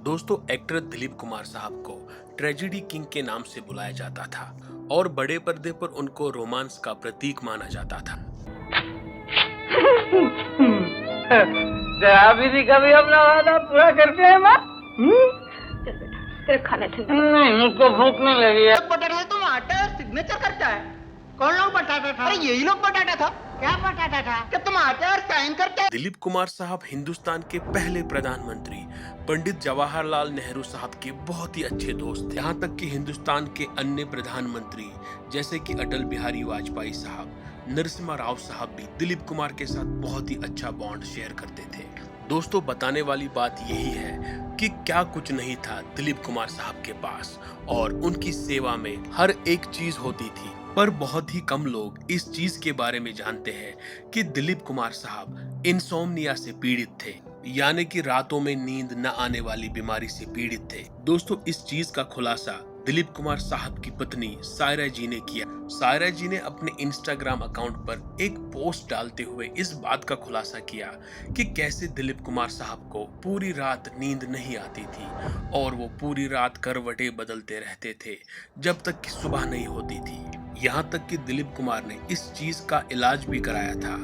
दोस्तों, एक्टर दिलीप कुमार साहब को ट्रेजेडी किंग के नाम से बुलाया जाता था और बड़े पर्दे पर उनको रोमांस का प्रतीक माना जाता था। अभी कभी अपना वादा पूरा करते हैं माँ। चल बेटा, तेरे खाना ठंडा। नहीं, मुझको भूख नहीं लगी है। बटाटा है, तुम आटा सिग्नेचर करता है। कौन लोग बटाटा था? अरे यही लोग बटाटा था। क्या बटाटा था? कि तुम आटे और साइन करते हैं। दिलीप कुमार साहब हिंदुस्तान के पहले प्रधानमंत्री पंडित जवाहरलाल नेहरू साहब के बहुत ही अच्छे दोस्त थे। यहाँ तक कि हिंदुस्तान के अन्य प्रधानमंत्री जैसे कि अटल बिहारी वाजपेयी साहब, नरसिम्हा राव साहब भी दिलीप कुमार के साथ बहुत ही अच्छा बॉन्ड शेयर करते थे। दोस्तों, बताने वाली बात यही है कि क्या कुछ नहीं था दिलीप कुमार साहब के पास और उनकी सेवा में हर एक चीज होती थी, पर बहुत ही कम लोग इस चीज के बारे में जानते हैं कि दिलीप कुमार साहब इंसोम्निया से पीड़ित थे, यानी कि रातों में नींद न आने वाली बीमारी से पीड़ित थे। दोस्तों, इस चीज का खुलासा दिलीप कुमार साहब की पत्नी सायरा जी ने किया। सायरा जी ने अपने इंस्टाग्राम अकाउंट पर एक पोस्ट डालते हुए इस बात का खुलासा किया कि कैसे दिलीप कुमार साहब को पूरी रात नींद नहीं आती थी और वो पूरी रात करवटें बदलते रहते थे जब तक कि सुबह नहीं होती थी। यहाँ तक कि दिलीप कुमार ने इस चीज का इलाज भी कराया था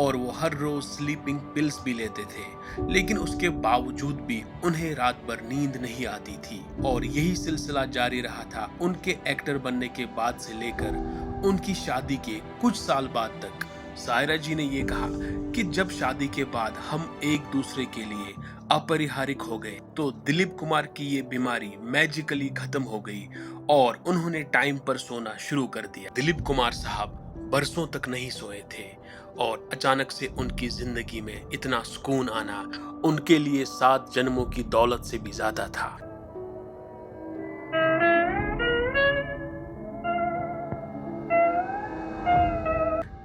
और वो हर रोज स्लीपिंग पिल्स भी लेते थे, लेकिन उसके बावजूद भी उन्हें रात भर नींद नहीं आती थी और यही सिलसिला जारी रहा था उनके एक्टर बनने के बाद से लेकर उनकी शादी के कुछ साल बाद तक। सायरा जी ने ये कहा कि जब शादी के बाद हम एक दूसरे के लिए अपरिहार्य हो गए तो दिलीप कुमार की ये बीमारी मैजिकली खत्म हो गई और उन्होंने टाइम पर सोना शुरू कर दिया। दिलीप कुमार साहब बरसों तक नहीं सोए थे और अचानक से उनकी जिंदगी में इतना सुकून आना उनके लिए 7 जन्मों की दौलत से भी ज्यादा था।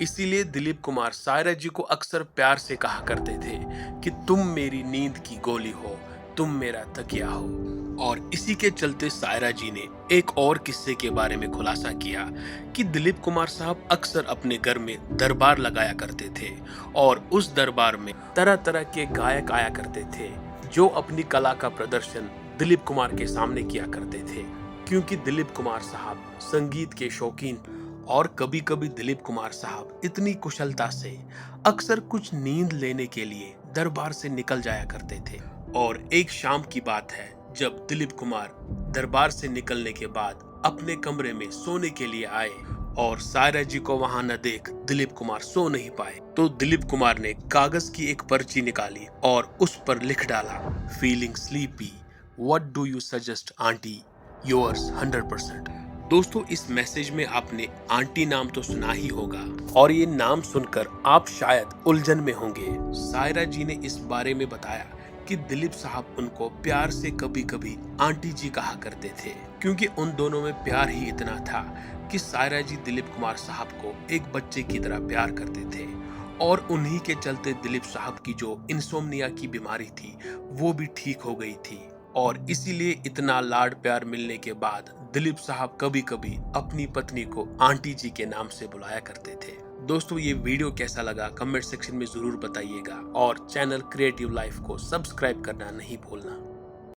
इसीलिए दिलीप कुमार सायरा जी को अक्सर प्यार से कहा करते थे कि तुम मेरी नींद की गोली हो, तुम मेरा तकिया हो। और इसी के चलते सायरा जी ने एक और किस्से के बारे में खुलासा किया कि दिलीप कुमार साहब अक्सर अपने घर में दरबार लगाया करते थे और उस दरबार में तरह तरह के गायक आया करते थे जो अपनी कला का प्रदर्शन दिलीप कुमार के सामने किया करते थे, क्योंकि दिलीप कुमार साहब संगीत के शौकीन और कभी कभी दिलीप कुमार साहब इतनी कुशलता से अक्सर कुछ नींद लेने के लिए दरबार से निकल जाया करते थे। और एक शाम की बात है जब दिलीप कुमार दरबार से निकलने के बाद अपने कमरे में सोने के लिए आए और सायरा जी को वहां न देख दिलीप कुमार सो नहीं पाए, तो दिलीप कुमार ने कागज की एक पर्ची निकाली और उस पर लिख डाला, feeling sleepy, what do you suggest aunty, yours 100%। दोस्तों, इस मैसेज में आपने आंटी नाम तो सुना ही होगा और ये नाम सुनकर आप शायद उलझन में होंगे। सायरा जी ने इस बारे में बताया कि दिलीप साहब उनको प्यार से कभी कभी आंटी जी कहा करते थे, क्योंकि उन दोनों में प्यार ही इतना था कि सायरा जी दिलीप कुमार साहब को एक बच्चे की तरह प्यार करते थे और उन्हीं के चलते दिलीप साहब की जो इंसोम्निया की बीमारी थी वो भी ठीक हो गई थी। और इसीलिए इतना लाड प्यार मिलने के बाद दिलीप साहब कभी कभी अपनी पत्नी को आंटी जी के नाम से बुलाया करते थे। दोस्तों, ये वीडियो कैसा लगा कमेंट सेक्शन में जरूर बताइएगा और चैनल क्रिएटिव लाइफ को सब्सक्राइब करना नहीं भूलना।